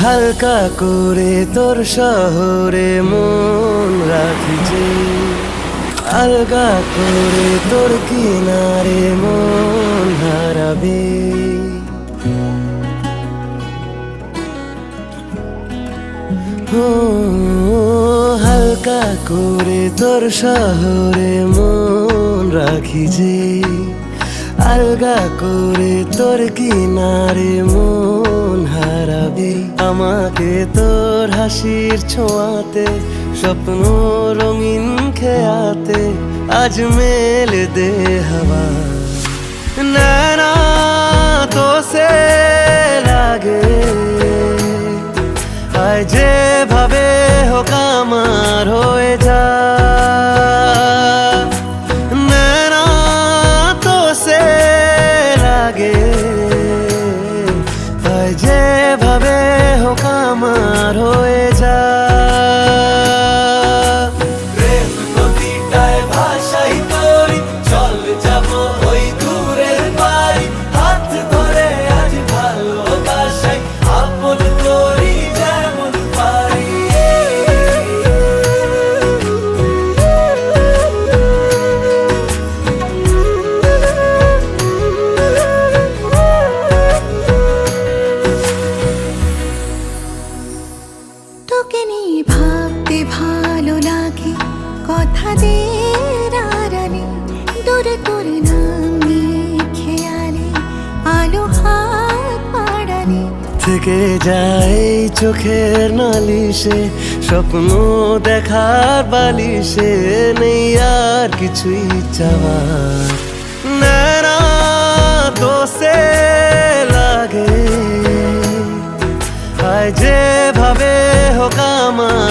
হালকা করে তোর শহরে মন রাখি যে, আলগা করে তোর কিনারে মন হারাবে। হালকা করে তোর শহরে মন রাখি যে, আলগা করে তোর কিনারে মন হারাবে। আমাকে তোর হাসির ছোঁয়াতে, স্বপ্ন রঙিন খেয়াতে আজ মেলে দে हवा। नैना तो से লাগে আয় যেভাবে হোক আমার হয়ে যা। नैना तो से লাগে আয় যেভাবে হোক আমার হয়ে যা। তোকে নিয়ে ভাবতে ভালো লাগে, কথা দিয়ে আড়ালে দূরে তোর নাম নিয়ে খেয়ালে আলো হাত বাড়ালে থেকে যায় চোখের নালিশে, স্বপ্ন দেখার বালিশে নেই আর কিছুই চাওয়ার। नैना तो से লাগে আয় যেভাবে হোক আমার